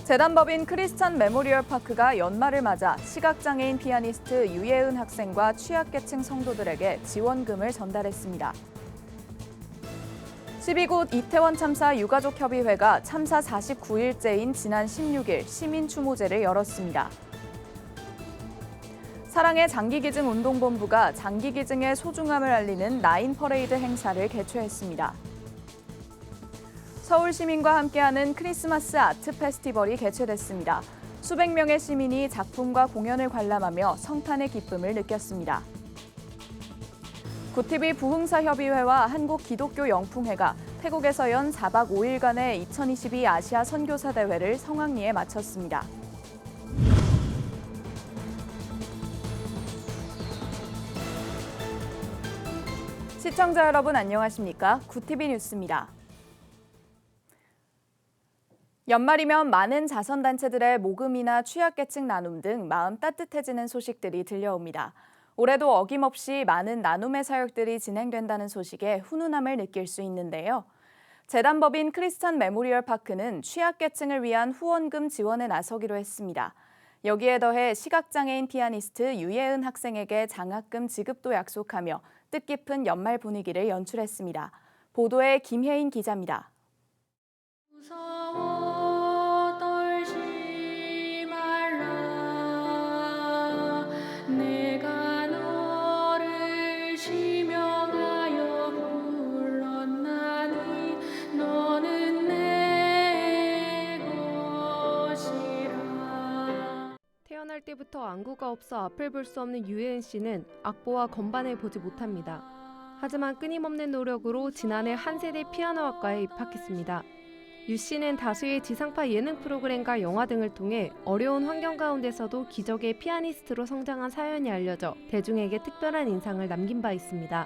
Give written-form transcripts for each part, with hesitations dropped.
재단법인 크리스찬 메모리얼 파크가 연말을 맞아 시각장애인 피아니스트 유예은 학생과 취약계층 성도들에게 지원금을 전달했습니다. 12구 이태원 참사 유가족협의회가 참사 49일째인 지난 16일 시민추모제를 열었습니다. 사랑의 장기기증 운동본부가 장기기증의 소중함을 알리는 나인 퍼레이드 행사를 개최했습니다. 서울 시민과 함께하는 크리스마스 아트 페스티벌이 개최됐습니다. 수백 명의 시민이 작품과 공연을 관람하며 성탄의 기쁨을 느꼈습니다. 구티비 부흥사협의회와 한국기독교영풍회가 태국에서 연 4박 5일간의 2022 아시아 선교사 대회를 성황리에 마쳤습니다. 시청자 여러분 안녕하십니까? 구티비 뉴스입니다. 연말이면 많은 자선단체들의 모금이나 취약계층 나눔 등 마음 따뜻해지는 소식들이 들려옵니다. 올해도 어김없이 많은 나눔의 사역들이 진행된다는 소식에 훈훈함을 느낄 수 있는데요. 재단법인 크리스찬 메모리얼 파크는 취약계층을 위한 후원금 지원에 나서기로 했습니다. 여기에 더해 시각장애인 피아니스트 유예은 학생에게 장학금 지급도 약속하며 뜻깊은 연말 분위기를 연출했습니다. 보도에 김혜인 기자입니다. 태어날 때부터 안구가 없어 앞을 볼 수 없는 유예은 씨는 악보와 건반을 보지 못합니다. 하지만 끊임없는 노력으로 지난해 한 세대 피아노학과에 입학했습니다. 유 씨는 다수의 지상파 예능 프로그램과 영화 등을 통해 어려운 환경 가운데서도 기적의 피아니스트로 성장한 사연이 알려져 대중에게 특별한 인상을 남긴 바 있습니다.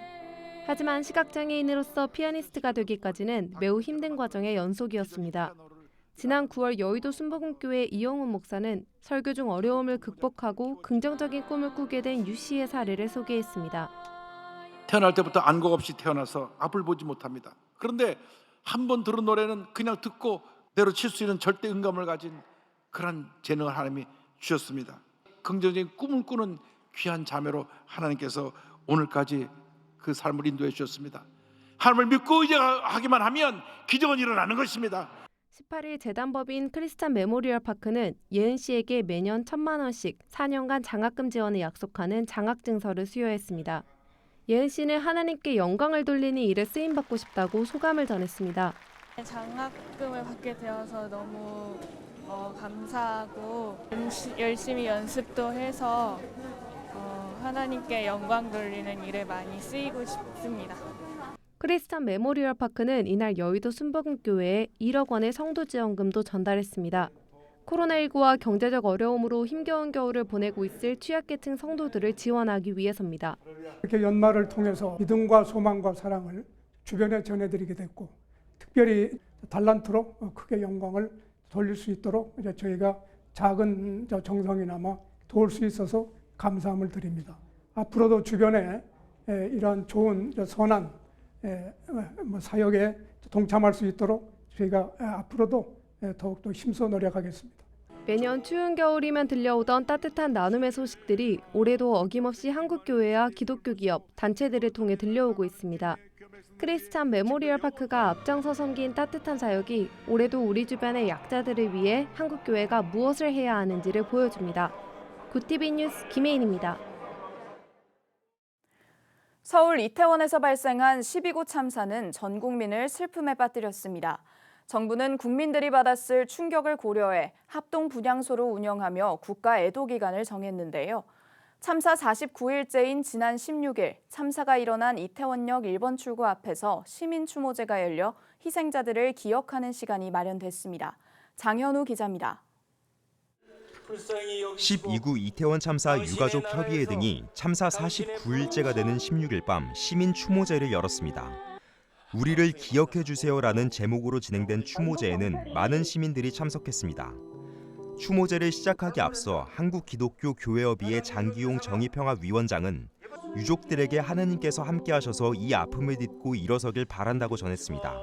하지만 시각장애인으로서 피아니스트가 되기까지는 매우 힘든 과정의 연속이었습니다. 지난 9월 여의도 순복음교회 이영훈 목사는 설교 중 어려움을 극복하고 긍정적인 꿈을 꾸게 된 유 씨의 사례를 소개했습니다. 태어날 때부터 안곡 없이 태어나서 앞을 보지 못합니다. 그런데 한 번 들은 노래는 그냥 듣고 내려칠 수 있는 절대 음감을 가진 그런 재능을 하나님이 주셨습니다. 긍정적인 꿈을 꾸는 귀한 자매로 하나님께서 오늘까지 그 삶을 인도해 주셨습니다. 하나님을 믿고 의지하기만 하면 기적은 일어나는 것입니다. 18일 재단법인 크리스찬 메모리얼 파크는 예은 씨에게 매년 1,000만 원씩 4년간 장학금 지원을 약속하는 장학증서를 수여했습니다. 예은 씨는 하나님께 영광을 돌리는 일에 쓰임받고 싶다고 소감을 전했습니다. 장학금을 받게 되어서 너무 감사하고 열심히 연습도 해서 하나님께 영광 돌리는 일에 많이 쓰이고 싶습니다. 크리스찬 메모리얼 파크는 이날 여의도 순복음교회에 1억 원의 성도 지원금도 전달했습니다. 코로나19와 경제적 어려움으로 힘겨운 겨울을 보내고 있을 취약계층 성도들을 지원하기 위해서입니다. 이렇게 연말을 통해서 믿음과 소망과 사랑을 주변에 전해드리게 됐고 특별히 달란트로 크게 영광을 돌릴 수 있도록 이제 저희가 작은 정성이나마 도울 수 있어서 감사함을 드립니다. 앞으로도 주변에 이러한 좋은 선한 사역에 동참할 수 있도록 저희가 앞으로도 더욱더 힘써 노력하겠습니다. 매년 추운 겨울이면 들려오던 따뜻한 나눔의 소식들이 올해도 어김없이 한국교회와 기독교 기업, 단체들을 통해 들려오고 있습니다. 크리스찬 메모리얼 파크가 앞장서 섬긴 따뜻한 사역이 올해도 우리 주변의 약자들을 위해 한국교회가 무엇을 해야 하는지를 보여줍니다. 구티비 뉴스 김혜인입니다. 서울 이태원에서 발생한 12구 참사는 전 국민을 슬픔에 빠뜨렸습니다. 정부는 국민들이 받았을 충격을 고려해 합동 분향소로 운영하며 국가 애도 기간을 정했는데요. 참사 49일째인 지난 16일 참사가 일어난 이태원역 1번 출구 앞에서 시민 추모제가 열려 희생자들을 기억하는 시간이 마련됐습니다. 장현우 기자입니다. 12구 이태원 참사 유가족 협의회 등이 참사 49일째가 되는 16일 밤 시민 추모제를 열었습니다. 우리를 기억해 주세요라는 제목으로 진행된 추모제에는 많은 시민들이 참석했습니다. 추모제를 시작하기 앞서 한국기독교교회협의회 장기용 정의평화위원장은 유족들에게 하느님께서 함께하셔서 이 아픔을 딛고 일어서길 바란다고 전했습니다.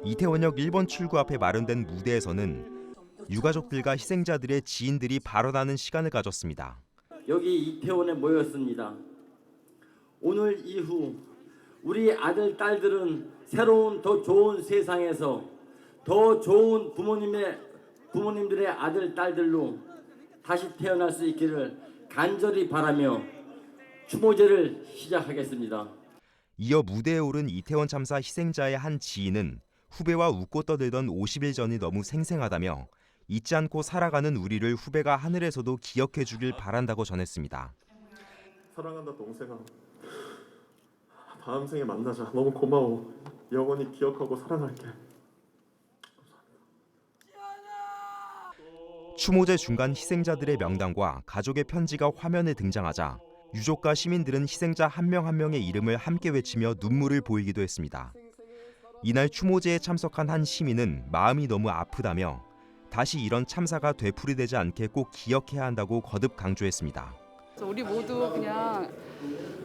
이태원역 1번 출구 앞에 마련된 무대에서는 유가족들과 희생자들의 지인들이 발언하는 시간을 가졌습니다. 여기 이태원에 모였습니다. 오늘 이후 우리 아들, 딸들은 새로운 더 좋은 세상에서 더 좋은 부모님들의 아들, 딸들로 다시 태어날 수 있기를 간절히 바라며 추모제를 시작하겠습니다. 이어 무대에 오른 이태원 참사 희생자의 한 지인은 후배와 웃고 떠들던 50일 전이 너무 생생하다며 잊지 않고 살아가는 우리를 후배가 하늘에서도 기억해 주길 바란다고 전했습니다. 사랑한다 동생아. 다음 생에 만나자. 너무 고마워. 영원히 기억하고 사랑할게. 추모제 중간 희생자들의 명단과 가족의 편지가 화면에 등장하자 유족과 시민들은 희생자 한 명 한 명의 이름을 함께 외치며 눈물을 보이기도 했습니다. 이날 추모제에 참석한 한 시민은 마음이 너무 아프다며 다시 이런 참사가 되풀이되지 않게 꼭 기억해야 한다고 거듭 강조했습니다. 우리 모두 그냥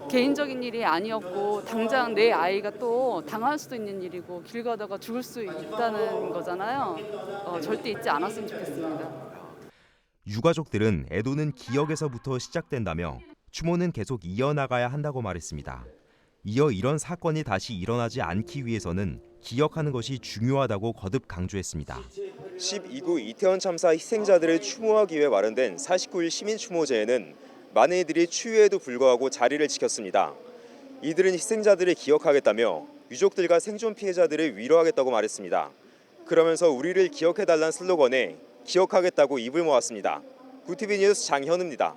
개인적인 일이 아니었고 당장 내 아이가 또 당할 수도 있는 일이고 길 가다가 죽을 수 있다는 거잖아요. 절대 잊지 않았으면 좋겠습니다. 유가족들은 애도는 기억에서부터 시작된다며 추모는 계속 이어나가야 한다고 말했습니다. 이어 이런 사건이 다시 일어나지 않기 위해서는 기억하는 것이 중요하다고 거듭 강조했습니다. 12구 이태원 참사 희생자들을 추모하기 위해 마련된 49일 시민 추모제에는 많은 이들이 추위에도 불구하고 자리를 지켰습니다. 이들은 희생자들을 기억하겠다며 유족들과 생존 피해자들을 위로하겠다고 말했습니다. 그러면서 우리를 기억해달라는 슬로건에 기억하겠다고 입을 모았습니다. 구티비 뉴스 장현우입니다.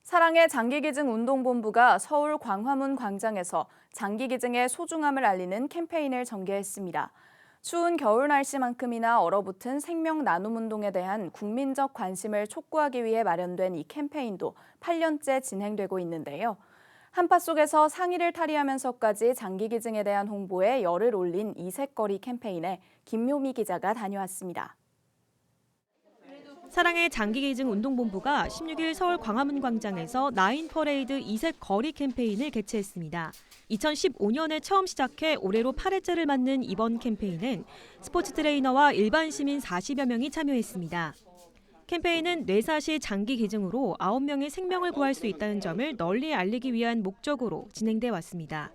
사랑의 장기기증 운동본부가 서울 광화문 광장에서 장기기증의 소중함을 알리는 캠페인을 전개했습니다. 추운 겨울 날씨만큼이나 얼어붙은 생명 나눔 운동에 대한 국민적 관심을 촉구하기 위해 마련된 이 캠페인도 8년째 진행되고 있는데요. 한파 속에서 상의를 탈의하면서까지 장기기증에 대한 홍보에 열을 올린 이색거리 캠페인에 김묘미 기자가 다녀왔습니다. 사랑의 장기기증 운동본부가 16일 서울 광화문 광장에서 나인 퍼레이드 이색 거리 캠페인을 개최했습니다. 2015년에 처음 시작해 올해로 8회째를 맞는 이번 캠페인은 스포츠 트레이너와 일반 시민 40여 명이 참여했습니다. 캠페인은 뇌사시 장기기증으로 9명의 생명을 구할 수 있다는 점을 널리 알리기 위한 목적으로 진행돼 왔습니다.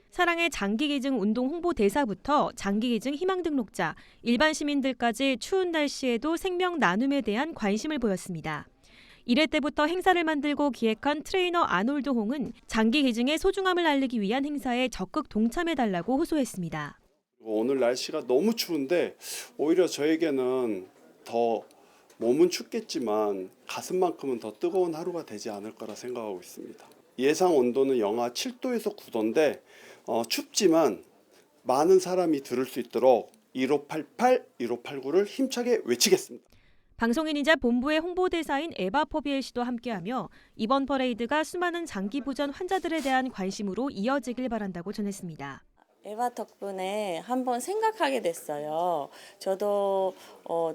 사랑의 장기기증 운동 홍보대사부터 장기기증 희망 등록자, 일반 시민들까지 추운 날씨에도 생명 나눔에 대한 관심을 보였습니다. 1회 때부터 행사를 만들고 기획한 트레이너 아놀드 홍은 장기기증의 소중함을 알리기 위한 행사에 적극 동참해달라고 호소했습니다. 오늘 날씨가 너무 추운데 오히려 저에게는 더 몸은 춥겠지만 가슴만큼은 더 뜨거운 하루가 되지 않을 거라 생각하고 있습니다. 예상 온도는 영하 7도에서 9도인데 춥지만 많은 사람이 들을 수 있도록 1588, 1589를 힘차게 외치겠습니다. 방송인이자 본부의 홍보대사인 에바 포비엘 씨도 함께하며 이번 퍼레이드가 수많은 장기부전 환자들에 대한 관심으로 이어지길 바란다고 전했습니다. 에바 덕분에 한번 생각하게 됐어요. 저도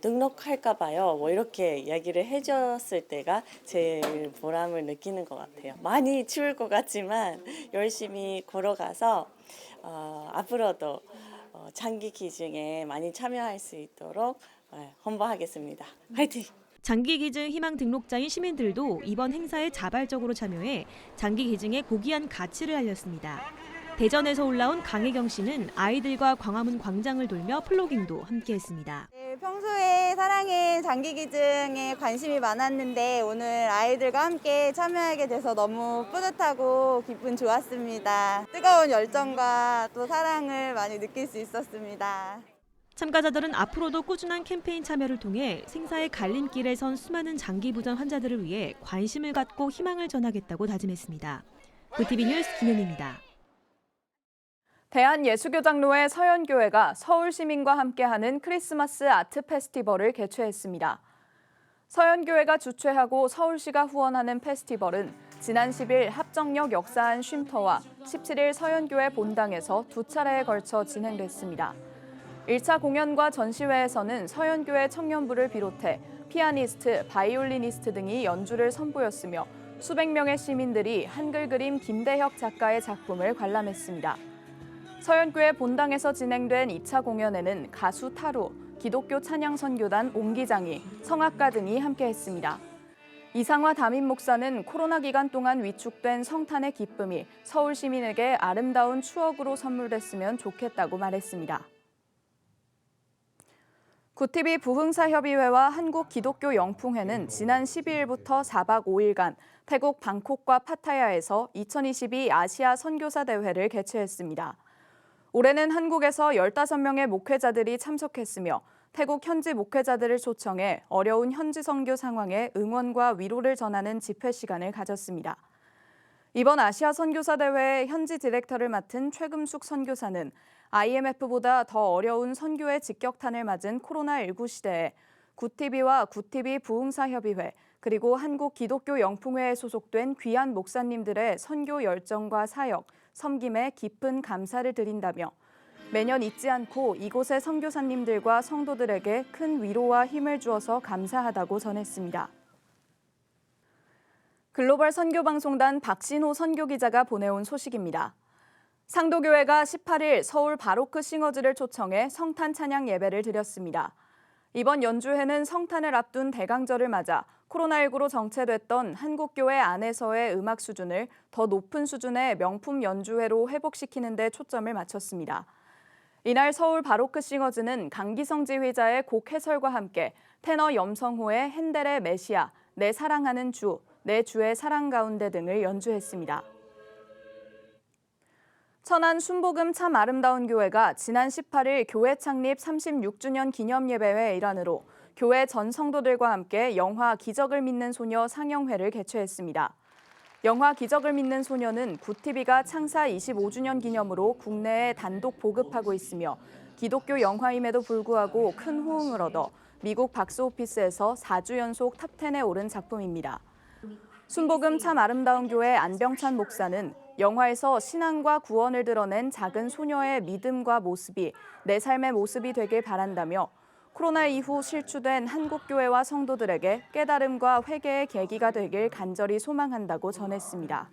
등록할까 봐요. 이렇게 이야기를 해줬을 때가 제일 보람을 느끼는 것 같아요. 많이 추울 것 같지만 열심히 걸어가서 앞으로도 장기 기증에 많이 참여할 수 있도록 홍보하겠습니다. 화이팅! 장기기증 희망 등록자인 시민들도 이번 행사에 자발적으로 참여해 장기기증의 고귀한 가치를 알렸습니다. 대전에서 올라온 강혜경 씨는 아이들과 광화문 광장을 돌며 플로깅도 함께했습니다. 평소에 사랑의 장기기증에 관심이 많았는데 오늘 아이들과 함께 참여하게 돼서 너무 뿌듯하고 기분 좋았습니다. 뜨거운 열정과 또 사랑을 많이 느낄 수 있었습니다. 참가자들은 앞으로도 꾸준한 캠페인 참여를 통해 생사의 갈림길에 선 수많은 장기부전 환자들을 위해 관심을 갖고 희망을 전하겠다고 다짐했습니다. 구티비 뉴스 김현희입니다. 대한예수교장로회 서연교회가 서울 시민과 함께하는 크리스마스 아트 페스티벌을 개최했습니다. 서연교회가 주최하고 서울시가 후원하는 페스티벌은 지난 10일 합정역 역사안 쉼터와 17일 서연교회 본당에서 두 차례에 걸쳐 진행됐습니다. 1차 공연과 전시회에서는 서연교회 청년부를 비롯해 피아니스트, 바이올리니스트 등이 연주를 선보였으며 수백 명의 시민들이 한글 그림 김대혁 작가의 작품을 관람했습니다. 서연교회 본당에서 진행된 2차 공연에는 가수 타로, 기독교 찬양 선교단 옹기장이, 성악가 등이 함께했습니다. 이상화 담임 목사는 코로나 기간 동안 위축된 성탄의 기쁨이 서울 시민에게 아름다운 추억으로 선물됐으면 좋겠다고 말했습니다. 구티비 부흥사협의회와 한국기독교영풍회는 지난 12일부터 4박 5일간 태국 방콕과 파타야에서 2022 아시아 선교사 대회를 개최했습니다. 올해는 한국에서 15명의 목회자들이 참석했으며 태국 현지 목회자들을 초청해 어려운 현지 선교 상황에 응원과 위로를 전하는 집회 시간을 가졌습니다. 이번 아시아 선교사 대회의 현지 디렉터를 맡은 최금숙 선교사는 IMF보다 더 어려운 선교의 직격탄을 맞은 코로나19 시대에 구티비와 구티비 부흥사협의회 그리고 한국기독교영풍회에 소속된 귀한 목사님들의 선교 열정과 사역, 섬김에 깊은 감사를 드린다며 매년 잊지 않고 이곳의 선교사님들과 성도들에게 큰 위로와 힘을 주어서 감사하다고 전했습니다. 글로벌 선교방송단 박신호 선교기자가 보내온 소식입니다. 상도교회가 18일 서울 바로크 싱어즈를 초청해 성탄 찬양 예배를 드렸습니다. 이번 연주회는 성탄을 앞둔 대강절을 맞아 코로나19로 정체됐던 한국교회 안에서의 음악 수준을 더 높은 수준의 명품 연주회로 회복시키는 데 초점을 맞췄습니다. 이날 서울 바로크 싱어즈는 강기성 지휘자의 곡 해설과 함께 테너 염성호의 핸델의 메시아, 내 사랑하는 주, 내 주의 사랑 가운데 등을 연주했습니다. 천안 순복음 참 아름다운 교회가 지난 18일 교회 창립 36주년 기념예배회 일환으로 교회 전 성도들과 함께 영화 기적을 믿는 소녀 상영회를 개최했습니다. 영화 기적을 믿는 소녀는 구티비가 창사 25주년 기념으로 국내에 단독 보급하고 있으며 기독교 영화임에도 불구하고 큰 호응을 얻어 미국 박스오피스에서 4주 연속 탑10에 오른 작품입니다. 순복음 참 아름다운 교회 안병찬 목사는 영화에서 신앙과 구원을 드러낸 작은 소녀의 믿음과 모습이 내 삶의 모습이 되길 바란다며 코로나 이후 실추된 한국교회와 성도들에게 깨달음과 회개의 계기가 되길 간절히 소망한다고 전했습니다.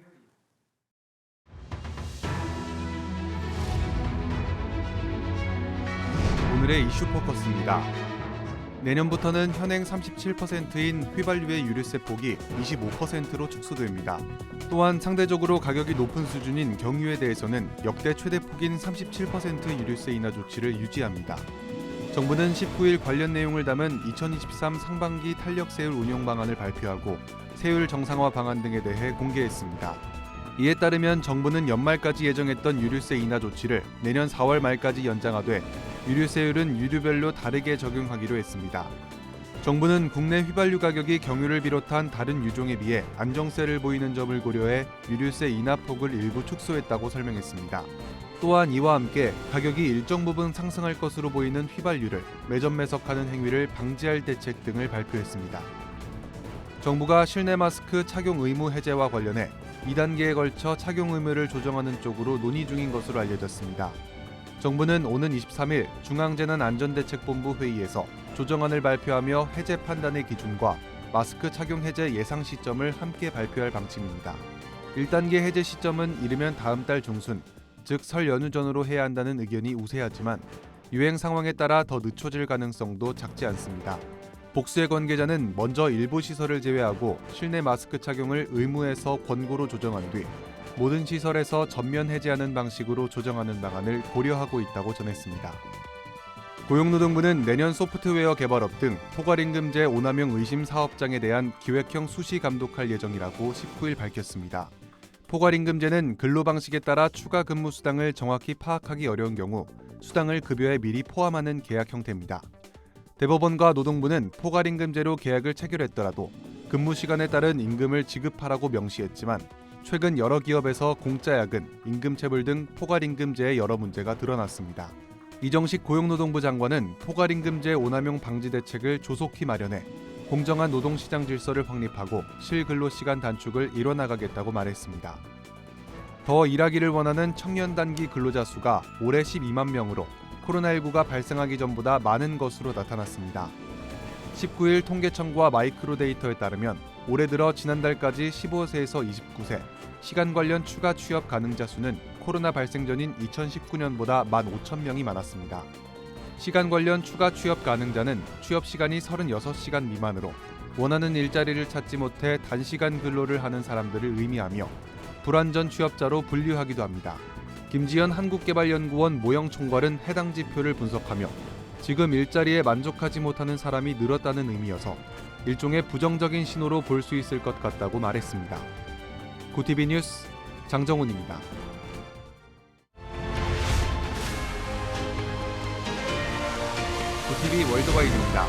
오늘의 이슈 포커스입니다. 내년부터는 현행 37%인 휘발유의 유류세 폭이 25%로 축소됩니다. 또한 상대적으로 가격이 높은 수준인 경유에 대해서는 역대 최대 폭인 37% 유류세 인하 조치를 유지합니다. 정부는 19일 관련 내용을 담은 2023 상반기 탄력 세율 운용 방안을 발표하고 세율 정상화 방안 등에 대해 공개했습니다. 이에 따르면 정부는 연말까지 예정했던 유류세 인하 조치를 내년 4월 말까지 연장하되 유류세율은 유류별로 다르게 적용하기로 했습니다. 정부는 국내 휘발유 가격이 경유를 비롯한 다른 유종에 비해 안정세를 보이는 점을 고려해 유류세 인하 폭을 일부 축소했다고 설명했습니다. 또한 이와 함께 가격이 일정 부분 상승할 것으로 보이는 휘발유를 매점 매석하는 행위를 방지할 대책 등을 발표했습니다. 정부가 실내 마스크 착용 의무 해제와 관련해 2단계에 걸쳐 착용 의무를 조정하는 쪽으로 논의 중인 것으로 알려졌습니다. 정부는 오는 23일 중앙재난안전대책본부 회의에서 조정안을 발표하며 해제 판단의 기준과 마스크 착용 해제 예상 시점을 함께 발표할 방침입니다. 1단계 해제 시점은 이르면 다음 달 중순, 즉 설 연휴 전후로 해야 한다는 의견이 우세하지만 유행 상황에 따라 더 늦춰질 가능성도 작지 않습니다. 복수의 관계자는 먼저 일부 시설을 제외하고 실내 마스크 착용을 의무에서 권고로 조정한 뒤 모든 시설에서 전면 해제하는 방식으로 조정하는 방안을 고려하고 있다고 전했습니다. 고용노동부는 내년 소프트웨어 개발업 등 포괄임금제 오남용 의심 사업장에 대한 기획형 수시 감독할 예정이라고 19일 밝혔습니다. 포괄임금제는 근로방식에 따라 추가 근무 수당을 정확히 파악하기 어려운 경우 수당을 급여에 미리 포함하는 계약 형태입니다. 대법원과 노동부는 포괄임금제로 계약을 체결했더라도 근무 시간에 따른 임금을 지급하라고 명시했지만 최근 여러 기업에서 공짜 야근, 임금체불 등 포괄임금제의 여러 문제가 드러났습니다. 이정식 고용노동부 장관은 포괄임금제 오남용 방지 대책을 조속히 마련해 공정한 노동시장 질서를 확립하고 실근로시간 단축을 이뤄나가겠다고 말했습니다. 더 일하기를 원하는 청년 단기 근로자 수가 올해 12만 명으로 코로나19가 발생하기 전보다 많은 것으로 나타났습니다. 19일 통계청과 마이크로 데이터에 따르면 올해 들어 지난달까지 15세에서 29세, 시간 관련 추가 취업 가능자 수는 코로나 발생 전인 2019년보다 15,000명이 많았습니다. 시간 관련 추가 취업 가능자는 취업 시간이 36시간 미만으로 원하는 일자리를 찾지 못해 단시간 근로를 하는 사람들을 의미하며 불완전 취업자로 분류하기도 합니다. 김지연 한국개발연구원 모형총괄은 해당 지표를 분석하며 지금 일자리에 만족하지 못하는 사람이 늘었다는 의미여서 일종의 부정적인 신호로 볼 수 있을 것 같다고 말했습니다. 고티비 뉴스 장정훈입니다. 고티비 월드와이드입니다.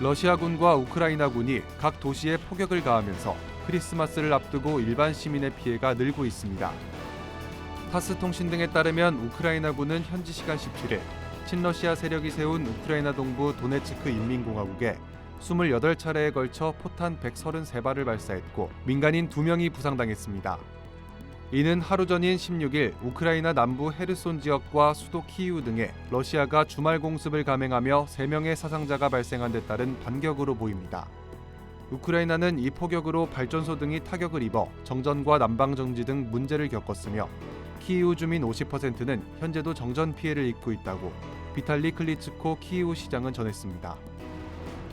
러시아군과 우크라이나군이 각 도시에 포격을 가하면서 크리스마스를 앞두고 일반 시민의 피해가 늘고 있습니다. 타스 통신 등에 따르면 우크라이나군은 현지 시간 17일 친러시아 세력이 세운 우크라이나 동부 도네츠크 인민공화국에 28차례에 걸쳐 포탄 133발을 발사했고 민간인 2명이 부상당했습니다. 이는 하루 전인 16일 우크라이나 남부 헤르손 지역과 수도 키이우 등에 러시아가 주말 공습을 감행하며 3명의 사상자가 발생한 데 따른 반격으로 보입니다. 우크라이나는 이 포격으로 발전소 등이 타격을 입어 정전과 난방정지 등 문제를 겪었으며 키이우 주민 50%는 현재도 정전 피해를 입고 있다고 비탈리 클리츠코 키이우 시장은 전했습니다.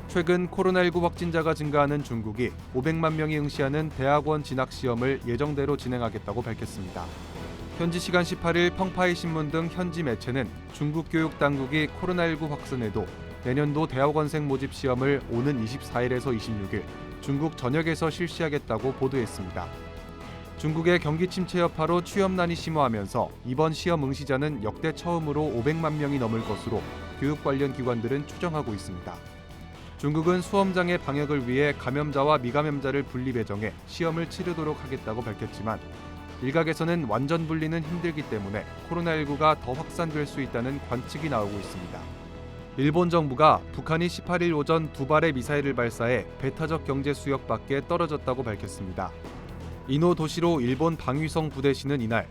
최근 코로나19 확진자가 증가하는 중국이 500만 명이 응시하는 대학원 진학 시험을 예정대로 진행하겠다고 밝혔습니다. 현지 시간 18일 펑파이 신문 등 현지 매체는 중국 교육 당국이 코로나19 확산에도 내년도 대학원생 모집 시험을 오는 24일에서 26일 중국 전역에서 실시하겠다고 보도했습니다. 중국의 경기 침체 여파로 취업난이 심화하면서 이번 시험 응시자는 역대 처음으로 500만 명이 넘을 것으로 교육 관련 기관들은 추정하고 있습니다. 중국은 수험장의 방역을 위해 감염자와 미감염자를 분리 배정해 시험을 치르도록 하겠다고 밝혔지만 일각에서는 완전 분리는 힘들기 때문에 코로나19가 더 확산될 수 있다는 관측이 나오고 있습니다. 일본 정부가 북한이 18일 오전 2발의 미사일을 발사해 배타적 경제 수역 밖에 떨어졌다고 밝혔습니다. 이노 도시로 일본 방위성 부대시는 이날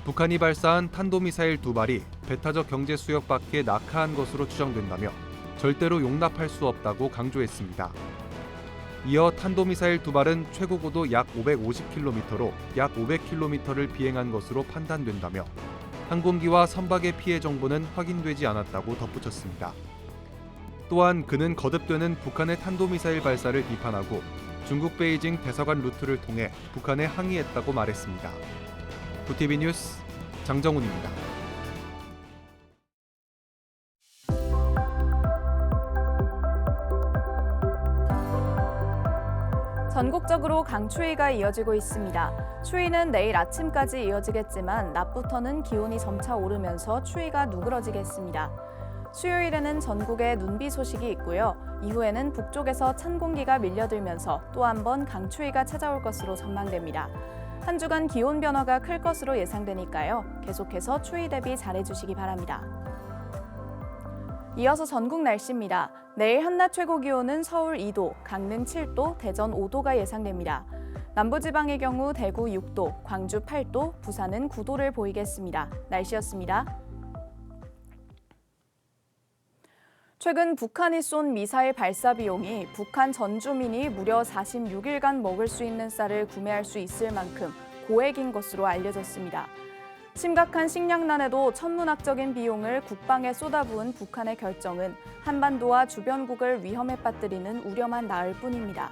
북한이 발사한 탄도미사일 2발이 배타적 경제 수역 밖에 낙하한 것으로 추정된다며 절대로 용납할 수 없다고 강조했습니다. 이어 탄도미사일 2발은 최고 고도 약 550km로 약 500km를 비행한 것으로 판단된다며 항공기와 선박의 피해 정보는 확인되지 않았다고 덧붙였습니다. 또한 그는 거듭되는 북한의 탄도미사일 발사를 비판하고 중국 베이징 대사관 루트를 통해 북한에 항의했다고 말했습니다. 고티비 뉴스 장정훈입니다. 전국적으로 강추위가 이어지고 있습니다. 추위는 내일 아침까지 이어지겠지만 낮부터는 기온이 점차 오르면서 추위가 누그러지겠습니다. 수요일에는 전국에 눈비 소식이 있고요. 이후에는 북쪽에서 찬 공기가 밀려들면서 또 한 번 강추위가 찾아올 것으로 전망됩니다. 한 주간 기온 변화가 클 것으로 예상되니까요. 계속해서 추위 대비 잘해주시기 바랍니다. 이어서 전국 날씨입니다. 내일 한낮 최고 기온은 서울 2도, 강릉 7도, 대전 5도가 예상됩니다. 남부지방의 경우 대구 6도, 광주 8도, 부산은 9도를 보이겠습니다. 날씨였습니다. 최근 북한이 쏜 미사일 발사 비용이 북한 전 주민이 무려 46일간 먹을 수 있는 쌀을 구매할 수 있을 만큼 고액인 것으로 알려졌습니다. 심각한 식량난에도 천문학적인 비용을 국방에 쏟아부은 북한의 결정은 한반도와 주변국을 위험에 빠뜨리는 우려만 낳을 뿐입니다.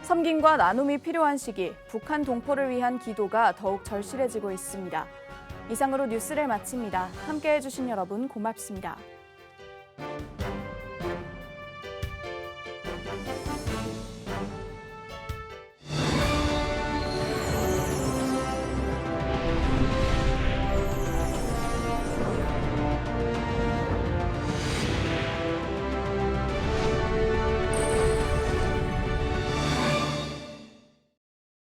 섬김과 나눔이 필요한 시기, 북한 동포를 위한 기도가 더욱 절실해지고 있습니다. 이상으로 뉴스를 마칩니다. 함께해 주신 여러분 고맙습니다.